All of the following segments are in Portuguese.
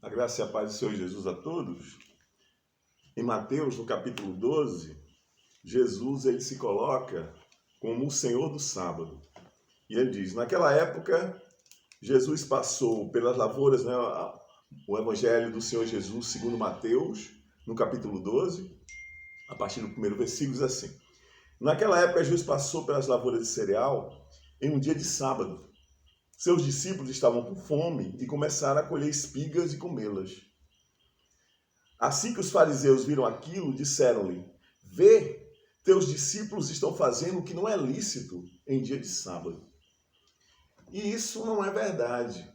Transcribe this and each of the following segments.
A graça e a paz do Senhor Jesus a todos. Em Mateus, no capítulo 12, Jesus ele se coloca como o Senhor do sábado. E ele diz, naquela época, Jesus passou pelas lavouras, né, o evangelho do Senhor Jesus, segundo Mateus, no capítulo 12, a partir do primeiro versículo, diz assim: naquela época, Jesus passou pelas lavouras de cereal em um dia de sábado. Seus discípulos estavam com fome e começaram a colher espigas e comê-las. Assim que os fariseus viram aquilo, disseram-lhe: vê, teus discípulos estão fazendo o que não é lícito em dia de sábado. E isso não é verdade,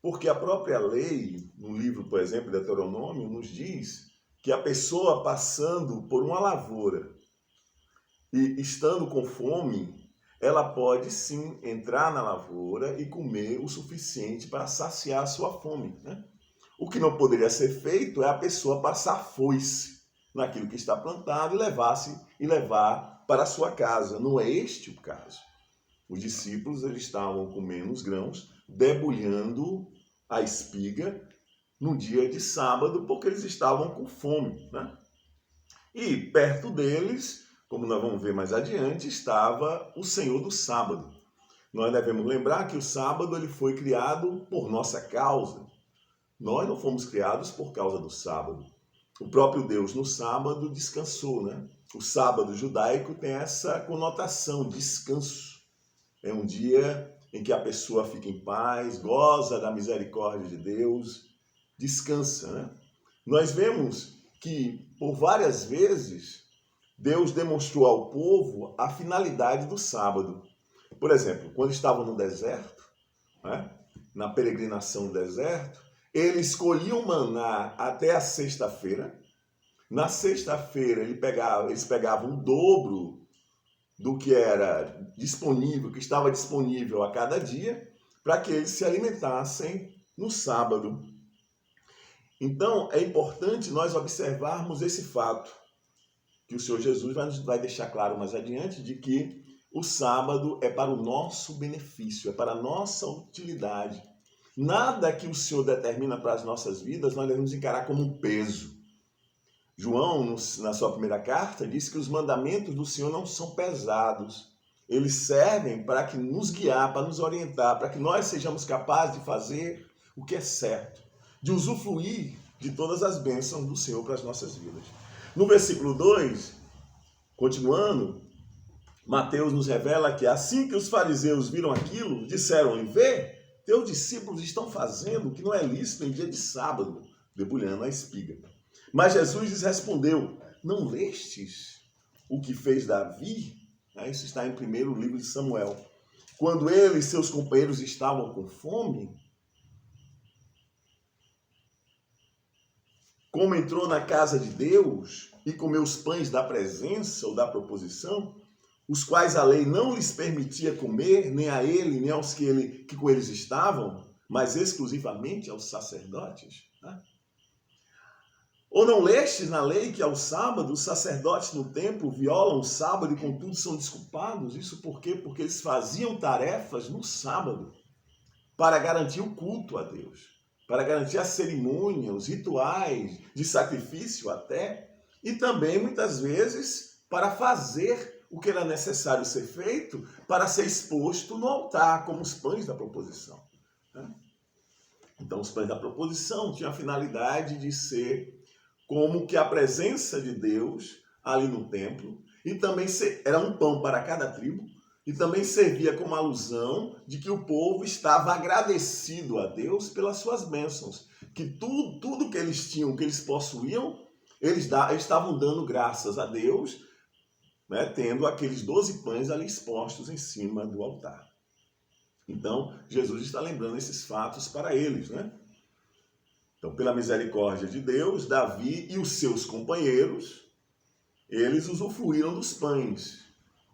porque a própria lei, no livro, por exemplo, de Deuteronômio, nos diz que a pessoa passando por uma lavoura e estando com fome, ela pode sim entrar na lavoura e comer o suficiente para saciar a sua fome, né? O que não poderia ser feito é a pessoa passar foice naquilo que está plantado e levar para a sua casa. Não é este o caso. Os discípulos eles estavam comendo os grãos, debulhando a espiga no dia de sábado, porque eles estavam com fome, né? E perto deles, como nós vamos ver mais adiante, estava o Senhor do sábado. Nós devemos lembrar que o sábado ele foi criado por nossa causa. Nós não fomos criados por causa do sábado. O próprio Deus no sábado descansou, né? O sábado judaico tem essa conotação, descanso. É um dia em que a pessoa fica em paz, goza da misericórdia de Deus, descansa, né? Nós vemos que, por várias vezes, Deus demonstrou ao povo a finalidade do sábado. Por exemplo, quando estavam no deserto, né? Na peregrinação no deserto, eles colhiam maná até a sexta-feira. Na sexta-feira, eles pegavam o dobro do que era disponível, que estava disponível a cada dia, para que eles se alimentassem no sábado. Então, é importante nós observarmos esse fato, que o Senhor Jesus vai deixar claro mais adiante, de que o sábado é para o nosso benefício, é para a nossa utilidade. Nada que o Senhor determina para as nossas vidas, nós devemos encarar como um peso. João, na sua primeira carta, diz que os mandamentos do Senhor não são pesados. Eles servem para que nos guiar, para nos orientar, para que nós sejamos capazes de fazer o que é certo, de usufruir de todas as bênçãos do Senhor para as nossas vidas. No versículo 2, continuando, Mateus nos revela que assim que os fariseus viram aquilo, disseram-lhe: vê, teus discípulos estão fazendo o que não é lícito em dia de sábado, debulhando a espiga. Mas Jesus lhes respondeu: não lestes o que fez Davi? Isso está em primeiro livro de Samuel. Quando ele e seus companheiros estavam com fome, como entrou na casa de Deus e comeu os pães da presença ou da proposição, os quais a lei não lhes permitia comer, nem a ele, nem aos que com eles estavam, mas exclusivamente aos sacerdotes. Né? Ou não lestes na lei que ao sábado os sacerdotes no templo violam o sábado e contudo são desculpados? Isso por quê? Porque eles faziam tarefas no sábado para garantir o culto a Deus, para garantir a cerimônia, os rituais de sacrifício até, e também muitas vezes para fazer o que era necessário ser feito para ser exposto no altar, como os pães da proposição. Então os pães da proposição tinham a finalidade de ser como que a presença de Deus ali no templo, e também era um pão para cada tribo, e também servia como alusão de que o povo estava agradecido a Deus pelas suas bênçãos, que tudo que eles tinham, que eles possuíam, eles estavam dando graças a Deus, né, tendo aqueles 12 pães ali expostos em cima do altar. Então, Jesus está lembrando esses fatos para eles, né? Então, pela misericórdia de Deus, Davi e os seus companheiros, eles usufruíram dos pães,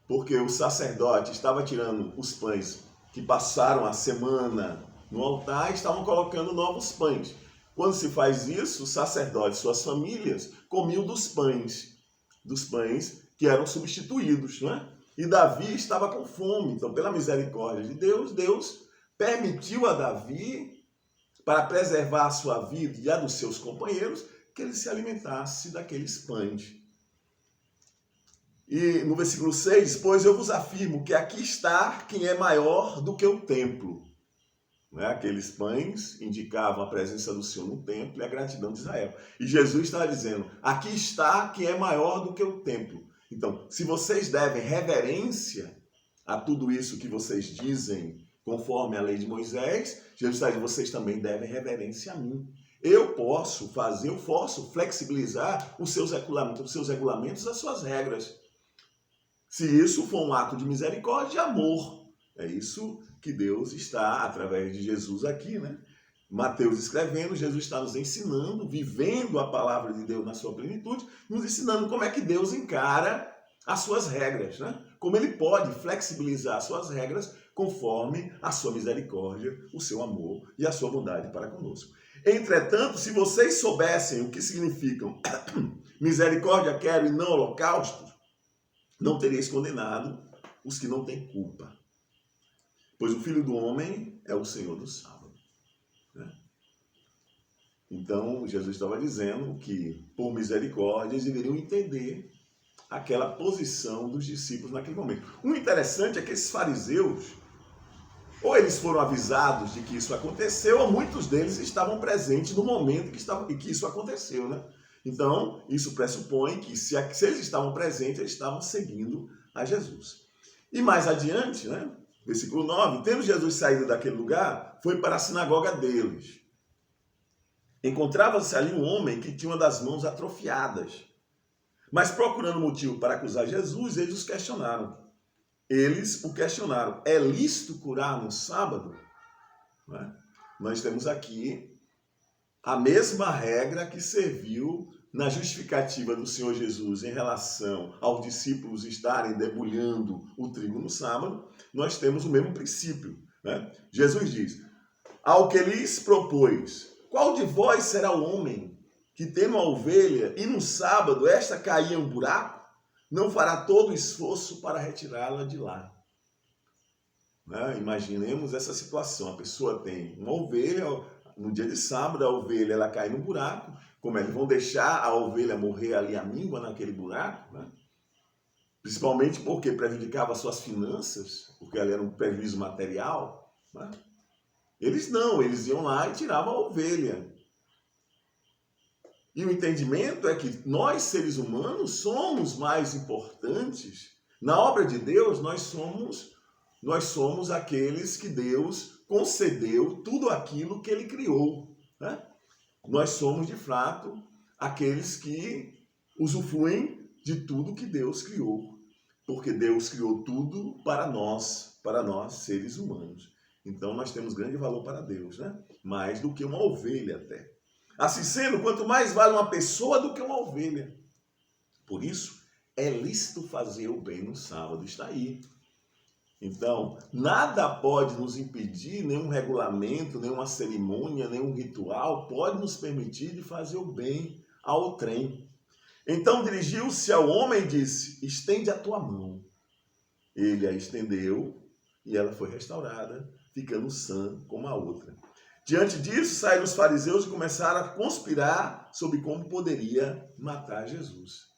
porque o sacerdote estava tirando os pães que passaram a semana no altar e estavam colocando novos pães. Quando se faz isso, os sacerdotes e suas famílias comiam dos pães que eram substituídos, né? E Davi estava com fome, então, pela misericórdia de Deus, Deus permitiu a Davi para preservar a sua vida e a dos seus companheiros, que ele se alimentasse daqueles pães. E no versículo 6, pois eu vos afirmo que aqui está quem é maior do que o templo. Aqueles pães indicavam a presença do Senhor no templo e a gratidão de Israel. E Jesus estava dizendo, aqui está quem é maior do que o templo. Então, se vocês devem reverência a tudo isso que vocês dizem conforme a lei de Moisés, Jesus está dizendo, vocês também devem reverência a mim. Eu posso flexibilizar os seus regulamentos, as suas regras. Se isso for um ato de misericórdia e amor. É isso que Deus está, através de Jesus aqui, né? Mateus escrevendo, Jesus está nos ensinando, vivendo a palavra de Deus na sua plenitude, nos ensinando como é que Deus encara as suas regras, né? Como ele pode flexibilizar as suas regras conforme a sua misericórdia, o seu amor e a sua bondade para conosco. Entretanto, se vocês soubessem o que significam misericórdia quero e não holocausto, não tereis condenado os que não têm culpa. Pois o Filho do Homem é o Senhor do sábado. Né? Então, Jesus estava dizendo que, por misericórdia, eles deveriam entender aquela posição dos discípulos naquele momento. O interessante é que esses fariseus, ou eles foram avisados de que isso aconteceu, ou muitos deles estavam presentes no momento em que isso aconteceu. Né? Então, isso pressupõe que se eles estavam presentes, eles estavam seguindo a Jesus. E mais adiante, né? Versículo 9, tendo Jesus saído daquele lugar, foi para a sinagoga deles. Encontrava-se ali um homem que tinha uma das mãos atrofiadas. Mas procurando motivo para acusar Jesus, eles os questionaram. Eles o questionaram, é lícito curar no sábado? Né? Nós temos aqui a mesma regra que serviu na justificativa do Senhor Jesus em relação aos discípulos estarem debulhando o trigo no sábado, nós temos o mesmo princípio. Né? Jesus diz, ao que lhes propôs, qual de vós será o homem que tem uma ovelha e no sábado esta cair em um buraco, não fará todo o esforço para retirá-la de lá? Né? Imaginemos essa situação, a pessoa tem uma ovelha, no dia de sábado a ovelha ela cai no buraco, como eles vão deixar a ovelha morrer ali à míngua naquele buraco, né? Principalmente porque prejudicava suas finanças, porque ali era um prejuízo material. Né? Eles não, eles iam lá e tiravam a ovelha. E o entendimento é que nós, seres humanos, somos mais importantes. Na obra de Deus, nós somos aqueles que Deus concedeu tudo aquilo que Ele criou. Né? Nós somos, de fato, aqueles que usufruem de tudo que Deus criou. Porque Deus criou tudo para nós seres humanos. Então, nós temos grande valor para Deus, né? Mais do que uma ovelha até. Assim sendo, quanto mais vale uma pessoa do que uma ovelha. Por isso, é lícito fazer o bem no sábado. Está aí. Então, nada pode nos impedir, nenhum regulamento, nenhuma cerimônia, nenhum ritual pode nos permitir de fazer o bem ao outrem. Então dirigiu-se ao homem e disse, estende a tua mão. Ele a estendeu e ela foi restaurada, ficando sã como a outra. Diante disso, saíram os fariseus e começaram a conspirar sobre como poderia matar Jesus.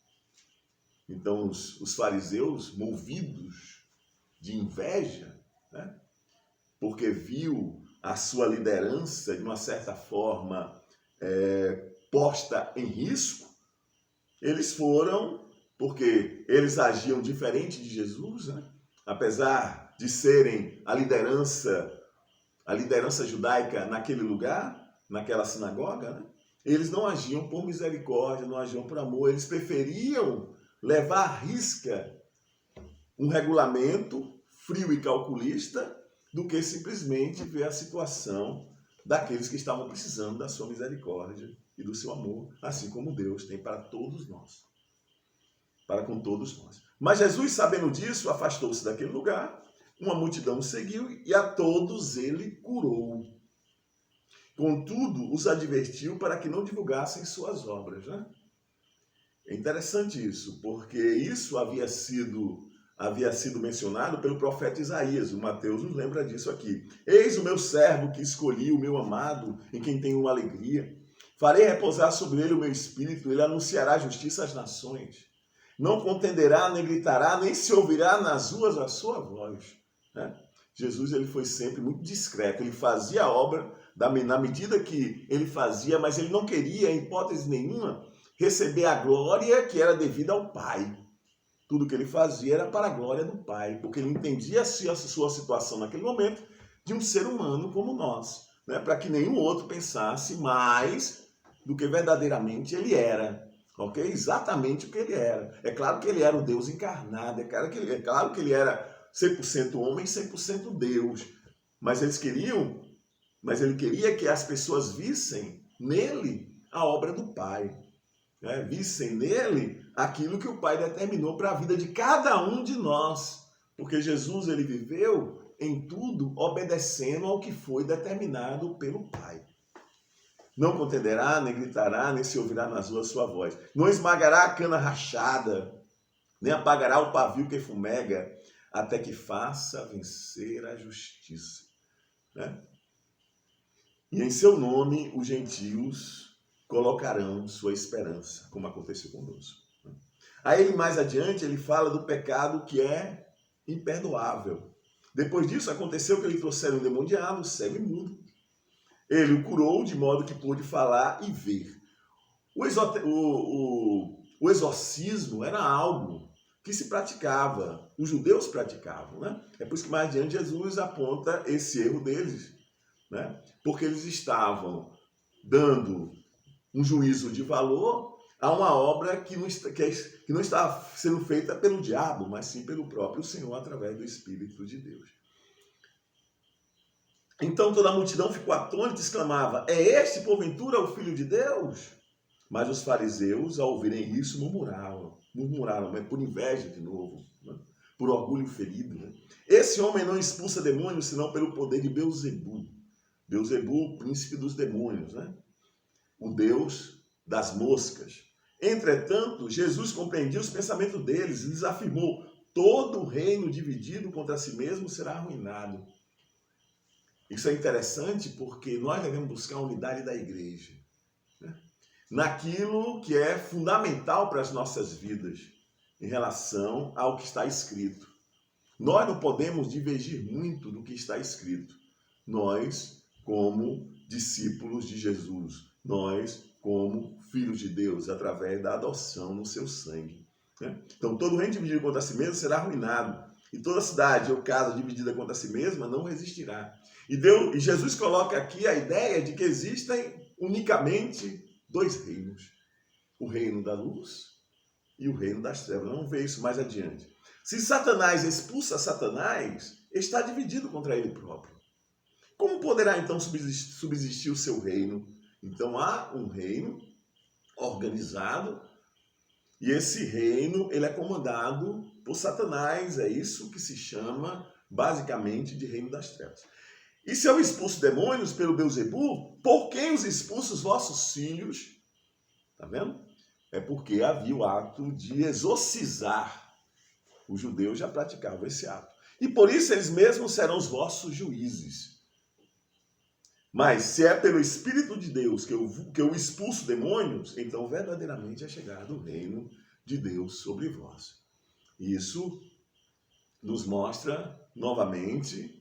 Então os fariseus, movidos de inveja, né? Porque viu a sua liderança, de uma certa forma, posta em risco, eles foram, porque eles agiam diferente de Jesus, né? Apesar de serem a liderança judaica naquele lugar, naquela sinagoga, né? Eles não agiam por misericórdia, não agiam por amor, eles preferiam levar à risca um regulamento frio e calculista do que simplesmente ver a situação daqueles que estavam precisando da sua misericórdia e do seu amor, assim como Deus tem para todos nós, para com todos nós. Mas Jesus, sabendo disso, afastou-se daquele lugar, uma multidão o seguiu e a todos ele curou. Contudo, os advertiu para que não divulgassem suas obras. Né? É interessante isso, porque isso havia sido havia sido mencionado pelo profeta Isaías. O Mateus nos lembra disso aqui. Eis o meu servo que escolhi, o meu amado, em quem tenho alegria. Farei repousar sobre ele o meu espírito, ele anunciará justiça às nações. Não contenderá, nem gritará, nem se ouvirá nas ruas a sua voz. Né? Jesus ele foi sempre muito discreto, ele fazia a obra na medida que ele fazia, mas ele não queria, em hipótese nenhuma, receber a glória que era devida ao Pai. Tudo que ele fazia era para a glória do Pai, porque ele entendia a sua situação naquele momento de um ser humano como nós, né? Para que nenhum outro pensasse mais do que verdadeiramente ele era. Ok? Exatamente o que ele era. É claro que ele era o Deus encarnado, é claro que ele era 100% homem, 100% Deus. Mas ele queria que as pessoas vissem nele a obra do Pai. Né? Vissem nele aquilo que o Pai determinou para a vida de cada um de nós. Porque Jesus ele viveu em tudo obedecendo ao que foi determinado pelo Pai. Não contenderá, nem gritará, nem se ouvirá nas ruas sua voz. Não esmagará a cana rachada, nem apagará o pavio que fumega, até que faça vencer a justiça. Né? E em seu nome os gentios colocarão sua esperança, como aconteceu conosco. Aí ele mais adiante, ele fala do pecado que é imperdoável. Depois disso, aconteceu que ele trouxeram um endemoniado, cego e mudo. Ele o curou de modo que pôde falar e ver. O exorcismo era algo que se praticava, os judeus praticavam, né? É por isso que mais adiante Jesus aponta esse erro deles, né? Porque eles estavam dando um juízo de valor a uma obra que não estava sendo feita pelo diabo, mas sim pelo próprio Senhor através do Espírito de Deus. Então toda a multidão ficou atônita e exclamava: é este, porventura, o Filho de Deus? Mas os fariseus, ao ouvirem isso, murmuraram, mas por inveja de novo, né? Por orgulho ferido. Né? Esse homem não expulsa demônios, senão pelo poder de Beelzebul. Beelzebul, príncipe dos demônios, né? O Deus das moscas. Entretanto, Jesus compreendia os pensamentos deles e lhes afirmou: todo reino dividido contra si mesmo será arruinado. Isso é interessante porque nós devemos buscar a unidade da igreja, né? Naquilo que é fundamental para as nossas vidas, em relação ao que está escrito. Nós não podemos divergir muito do que está escrito. Nós, como discípulos de Jesus, nós, como filhos de Deus, através da adoção no seu sangue. Né? Então, todo reino dividido contra si mesmo será arruinado. E toda cidade ou casa dividida contra si mesma não resistirá. E Jesus coloca aqui a ideia de que existem unicamente dois reinos. O reino da luz e o reino das trevas. Vamos ver isso mais adiante. Se Satanás expulsa Satanás, está dividido contra ele próprio. Como poderá então subsistir o seu reino? Então há um reino organizado e esse reino ele é comandado por Satanás. É isso que se chama basicamente de reino das trevas. E se eu expulso demônios pelo Beelzebul, por quem os expulso os vossos filhos? Tá vendo? É porque havia o ato de exorcizar. Os judeus já praticavam esse ato. E por isso eles mesmos serão os vossos juízes. Mas se é pelo Espírito de Deus que eu expulso demônios, então verdadeiramente é chegado o reino de Deus sobre vós. Isso nos mostra novamente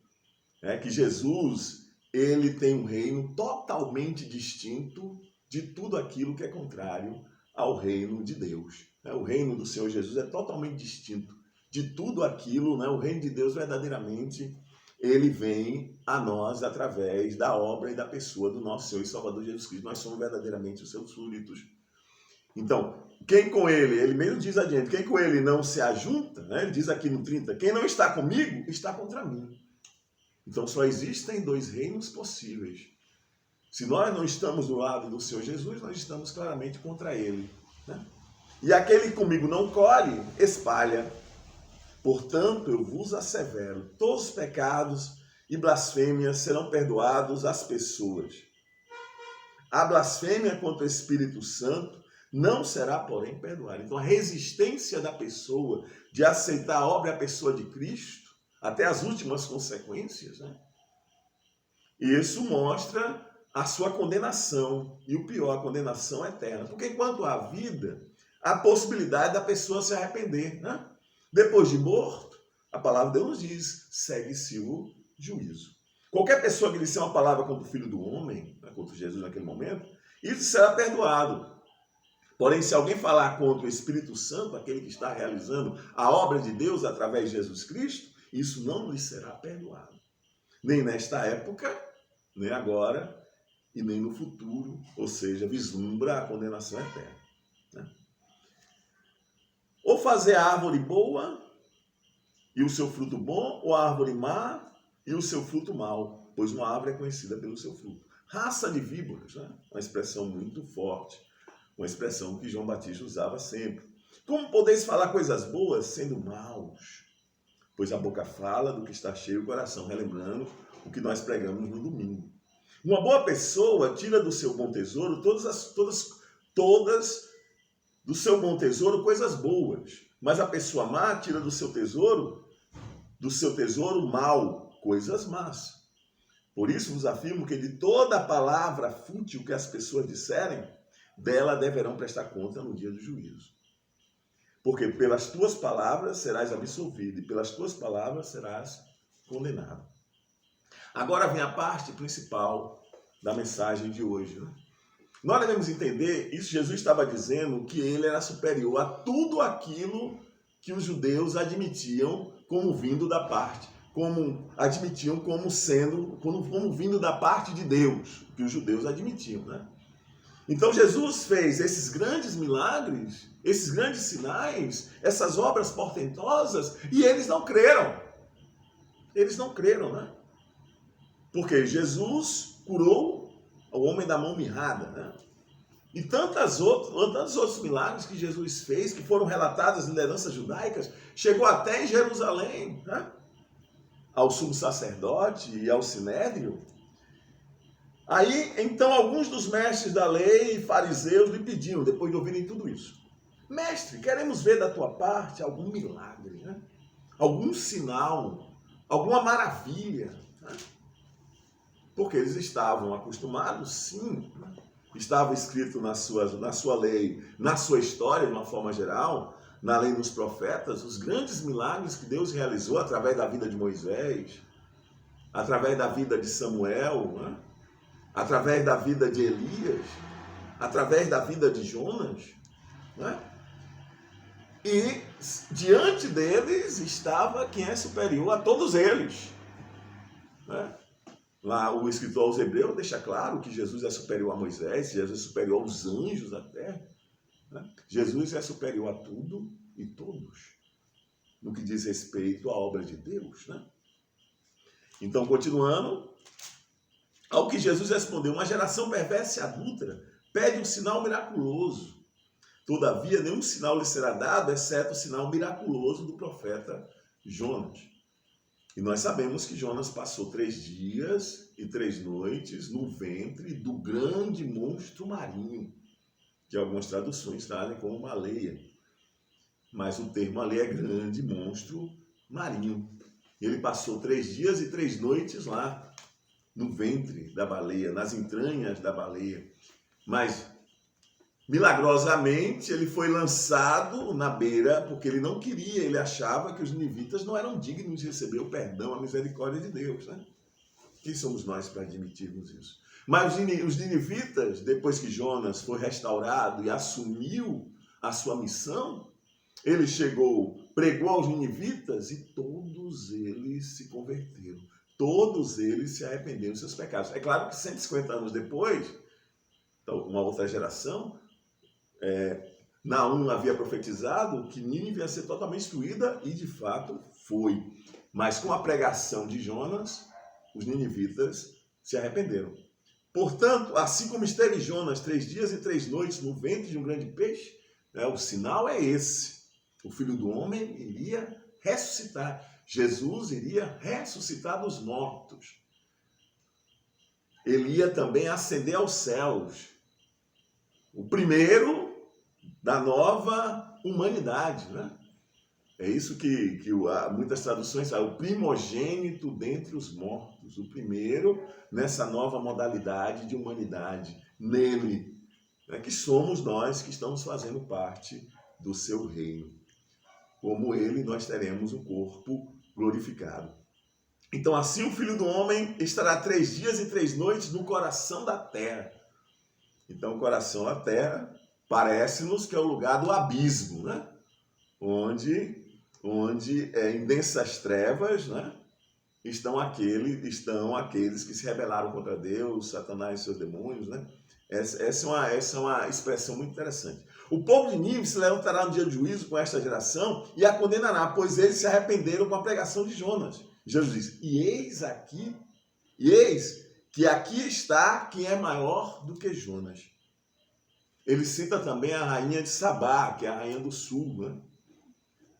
que Jesus ele tem um reino totalmente distinto de tudo aquilo que é contrário ao reino de Deus. O reino do Senhor Jesus é totalmente distinto de tudo aquilo. O reino de Deus verdadeiramente ele vem a nós através da obra e da pessoa do nosso Senhor e Salvador Jesus Cristo. Nós somos verdadeiramente os seus súditos. Então, quem com ele mesmo diz adiante, quem com ele não se ajunta, ele diz aqui no 30, quem não está comigo, está contra mim. Então, só existem dois reinos possíveis. Se nós não estamos do lado do Senhor Jesus, nós estamos claramente contra ele. Né? E aquele que comigo não colhe, espalha. Portanto, eu vos assevero, todos os pecados e blasfêmias serão perdoados às pessoas. A blasfêmia contra o Espírito Santo Não será, porém, perdoado. Então, a resistência da pessoa de aceitar a obra e a pessoa de Cristo, até as últimas consequências, né? Isso mostra a sua condenação. E o pior, a condenação eterna. Porque enquanto há vida, há possibilidade da pessoa se arrepender, né? Depois de morto, a palavra de Deus nos diz, segue-se o juízo. Qualquer pessoa que disser uma palavra contra o Filho do Homem, né, contra Jesus naquele momento, isso será perdoado. Porém, se alguém falar contra o Espírito Santo, aquele que está realizando a obra de Deus através de Jesus Cristo, isso não lhe será perdoado. Nem nesta época, nem agora, e nem no futuro, ou seja, vislumbra a condenação eterna. Né? Ou fazer a árvore boa e o seu fruto bom, ou a árvore má e o seu fruto mau, pois uma árvore é conhecida pelo seu fruto. Raça de víboras, né? Uma expressão muito forte. Uma expressão que João Batista usava sempre. Como podeis falar coisas boas sendo maus? Pois a boca fala do que está cheio o coração, relembrando o que nós pregamos no domingo. Uma boa pessoa tira do seu bom tesouro todas do seu bom tesouro coisas boas, mas a pessoa má tira do seu tesouro mau, coisas más. Por isso vos afirmo que de toda palavra fútil que as pessoas disserem, dela deverão prestar conta no dia do juízo. Porque pelas tuas palavras serás absolvido e pelas tuas palavras serás condenado. Agora vem a parte principal da mensagem de hoje. Né? Nós devemos entender, isso Jesus estava dizendo que ele era superior a tudo aquilo que os judeus admitiam como vindo da parte, como vindo da parte de Deus, que os judeus admitiam, né? Então Jesus fez esses grandes milagres, esses grandes sinais, essas obras portentosas, e eles não creram. Eles não creram, né? Porque Jesus curou o homem da mão mirrada, né? E tantos outros milagres que Jesus fez, que foram relatados nas lideranças judaicas, chegou até em Jerusalém, né? Ao sumo sacerdote e ao sinédrio. Aí, então, alguns dos mestres da lei e fariseus lhe pediam, depois de ouvirem tudo isso: mestre, queremos ver da tua parte algum milagre, né? Algum sinal, alguma maravilha. Né? Porque eles estavam acostumados, sim, né? Estava escrito na sua lei, na sua história, de uma forma geral, na lei dos profetas, os grandes milagres que Deus realizou através da vida de Moisés, através da vida de Samuel, né? Através da vida de Elias, através da vida de Jonas, né? E diante deles estava quem é superior a todos eles, né? Lá o escritor aos Hebreus deixa claro que Jesus é superior a Moisés, Jesus é superior aos anjos da terra, né? Jesus é superior a tudo e todos, no que diz respeito à obra de Deus, né? Então, continuando, ao que Jesus respondeu: uma geração perversa e adúltera pede um sinal miraculoso. Todavia, nenhum sinal lhe será dado, exceto o sinal miraculoso do profeta Jonas. E nós sabemos que Jonas passou 3 dias e 3 noites no ventre do grande monstro marinho, que algumas traduções trazem como baleia. Mas o termo ali é grande monstro marinho. Ele passou 3 dias e 3 noites lá, no ventre da baleia, nas entranhas da baleia. Mas, milagrosamente, ele foi lançado na beira, porque ele não queria, ele achava que os ninivitas não eram dignos de receber o perdão, a misericórdia de Deus, né? Quem somos nós para admitirmos isso? Mas os ninivitas, depois que Jonas foi restaurado e assumiu a sua missão, ele chegou, pregou aos ninivitas e todos eles se converteram. Todos eles se arrependeram dos seus pecados. É claro que 150 anos depois, então, uma outra geração, Naum havia profetizado que Nínive ia ser totalmente destruída, e de fato foi. Mas com a pregação de Jonas, os ninivitas se arrependeram. Portanto, assim como esteve Jonas 3 dias e 3 noites no ventre de um grande peixe, né, o sinal é esse: o Filho do Homem iria ressuscitar. Jesus iria ressuscitar dos mortos. Ele ia também ascender aos céus. O primeiro da nova humanidade, né? É isso que muitas traduções falam, o primogênito dentre os mortos, o primeiro nessa nova modalidade de humanidade, nele, né, que somos nós que estamos fazendo parte do seu reino. Como ele, nós teremos um corpo glorificado. Então, assim o Filho do Homem estará 3 dias e 3 noites no coração da terra. Então, o coração da terra parece-nos que é o lugar do abismo, né? Onde em densas trevas, né, estão aqueles que se rebelaram contra Deus, Satanás e seus demônios, né? Essa é uma expressão muito interessante. O povo de Nínive se levantará no dia do juízo com esta geração e a condenará, pois eles se arrependeram com a pregação de Jonas. Jesus diz, e eis que aqui está quem é maior do que Jonas. Ele cita também a rainha de Sabá, que é a rainha do sul, né?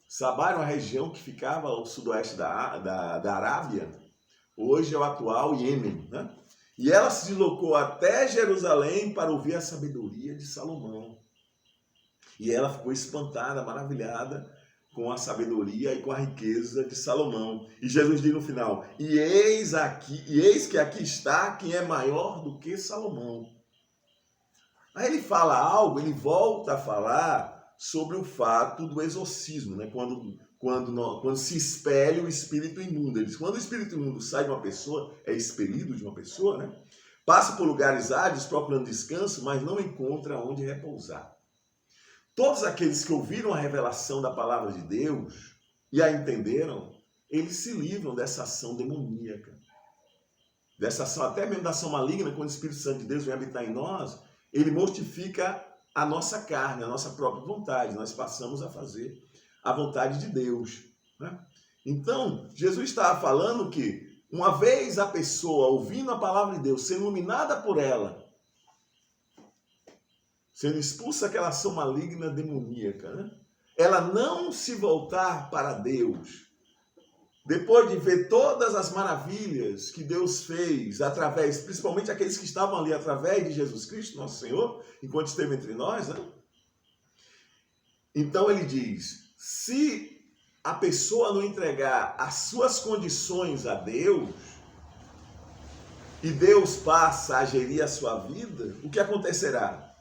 Sabá era uma região que ficava ao sudoeste da Arábia, hoje é o atual Iêmen, né? E ela se deslocou até Jerusalém para ouvir a sabedoria de Salomão. E ela ficou espantada, maravilhada com a sabedoria e com a riqueza de Salomão. E Jesus diz no final, e eis que aqui está quem é maior do que Salomão. Aí ele fala algo, ele volta a falar sobre o fato do exorcismo, né? Quando se expele o espírito imundo. Ele diz, quando o espírito imundo sai de uma pessoa, é expelido de uma pessoa, né? Passa por lugares áridos procurando descanso, mas não encontra onde repousar. Todos aqueles que ouviram a revelação da palavra de Deus e a entenderam, eles se livram dessa ação demoníaca. Dessa ação, até mesmo da ação maligna, quando o Espírito Santo de Deus vem habitar em nós, ele mortifica a nossa carne, a nossa própria vontade. Nós passamos a fazer a vontade de Deus, né? Então, Jesus estava falando que, uma vez a pessoa ouvindo a palavra de Deus, sendo iluminada por ela, sendo expulsa aquela ação maligna demoníaca, né? Ela não se voltar para Deus, depois de ver todas as maravilhas que Deus fez, através, principalmente aqueles que estavam ali, através de Jesus Cristo, nosso Senhor, enquanto esteve entre nós, né? Então ele diz, se a pessoa não entregar as suas condições a Deus, e Deus passa a gerir a sua vida, o que acontecerá?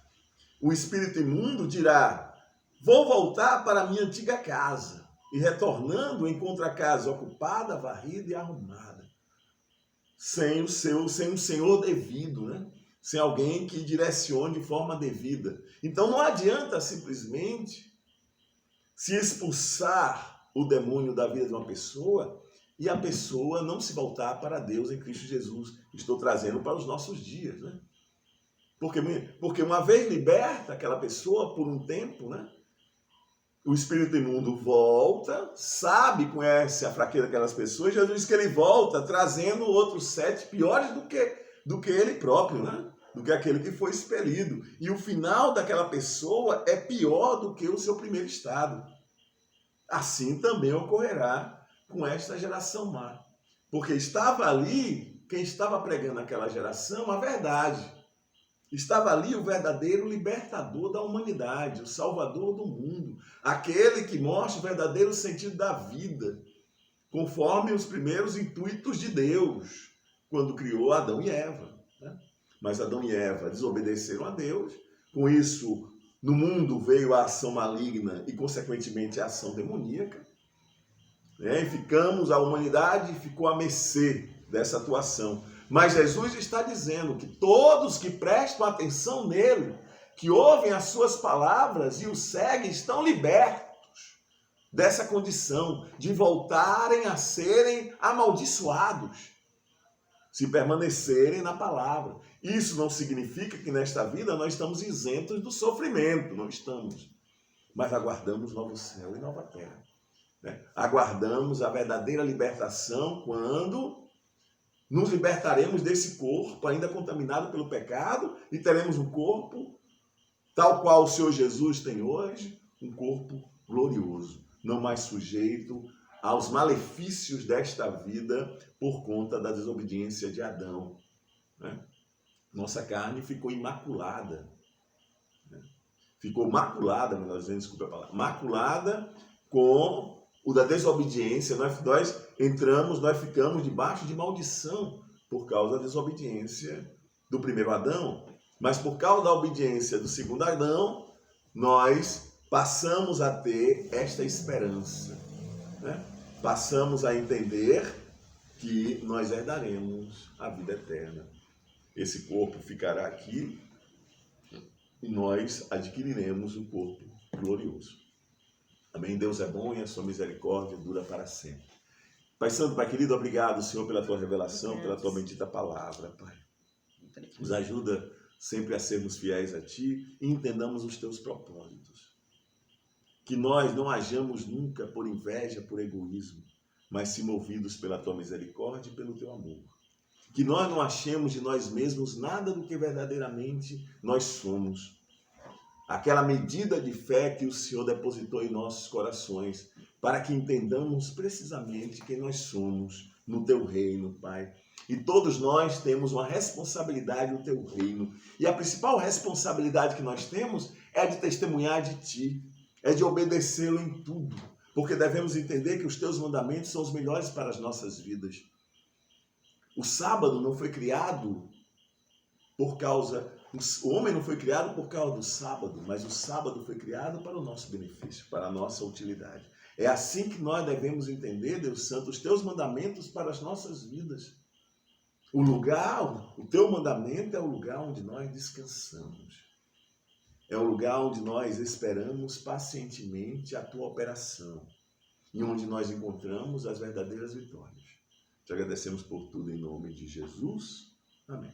O espírito imundo dirá, vou voltar para a minha antiga casa. E retornando, encontra a casa ocupada, varrida e arrumada. Sem um senhor devido, né? Sem alguém que direcione de forma devida. Então não adianta simplesmente se expulsar o demônio da vida de uma pessoa e a pessoa não se voltar para Deus em Cristo Jesus. Estou trazendo para os nossos dias, né? Porque uma vez liberta aquela pessoa por um tempo, né? O espírito imundo volta, conhece a fraqueza daquelas pessoas. Jesus diz que ele volta trazendo outros 7 piores do que ele próprio, né? Do que aquele que foi expelido. E o final daquela pessoa é pior do que o seu primeiro estado. Assim também ocorrerá com esta geração má. Porque estava ali, quem estava pregando aquela geração, a verdade. Estava ali o verdadeiro libertador da humanidade, o salvador do mundo, aquele que mostra o verdadeiro sentido da vida, conforme os primeiros intuitos de Deus, quando criou Adão e Eva, né? Mas Adão e Eva desobedeceram a Deus, com isso no mundo veio a ação maligna e consequentemente a ação demoníaca, né? E a humanidade ficou à mercê dessa atuação. Mas Jesus está dizendo que todos que prestam atenção nele, que ouvem as suas palavras e o seguem, estão libertos dessa condição de voltarem a serem amaldiçoados, se permanecerem na palavra. Isso não significa que nesta vida nós estamos isentos do sofrimento, não estamos. Mas aguardamos novo céu e nova terra, né? Aguardamos a verdadeira libertação quando nos libertaremos desse corpo ainda contaminado pelo pecado e teremos um corpo tal qual o Senhor Jesus tem hoje, um corpo glorioso, não mais sujeito aos malefícios desta vida por conta da desobediência de Adão, né? Nossa carne ficou imaculada, né? ficou maculada, melhor dizendo, desculpa a palavra, maculada com o da desobediência. Nós entramos, nós ficamos debaixo de maldição por causa da desobediência do primeiro Adão. Mas por causa da obediência do segundo Adão, nós passamos a ter esta esperança, né? Passamos a entender que nós herdaremos a vida eterna. Esse corpo ficará aqui e nós adquiriremos o corpo glorioso. Amém? Deus é bom e a sua misericórdia dura para sempre. Pai Santo, Pai querido, obrigado, Senhor, pela tua revelação, pela tua bendita palavra, Pai. Nos ajuda sempre a sermos fiéis a Ti e entendamos os Teus propósitos. Que nós não hajamos nunca por inveja, por egoísmo, mas se movidos pela Tua misericórdia e pelo Teu amor. Que nós não achemos de nós mesmos nada do que verdadeiramente nós somos. Aquela medida de fé que o Senhor depositou em nossos corações, para que entendamos precisamente quem nós somos no Teu reino, Pai. E todos nós temos uma responsabilidade no Teu reino. E a principal responsabilidade que nós temos é a de testemunhar de Ti, é de obedecê-lo em tudo. Porque devemos entender que os Teus mandamentos são os melhores para as nossas vidas. O sábado não foi criado por causa... O homem não foi criado por causa do sábado, mas o sábado foi criado para o nosso benefício, para a nossa utilidade. É assim que nós devemos entender, Deus Santo, os Teus mandamentos para as nossas vidas. O Teu mandamento é o lugar onde nós descansamos. É o lugar onde nós esperamos pacientemente a Tua operação e onde nós encontramos as verdadeiras vitórias. Te agradecemos por tudo em nome de Jesus. Amém.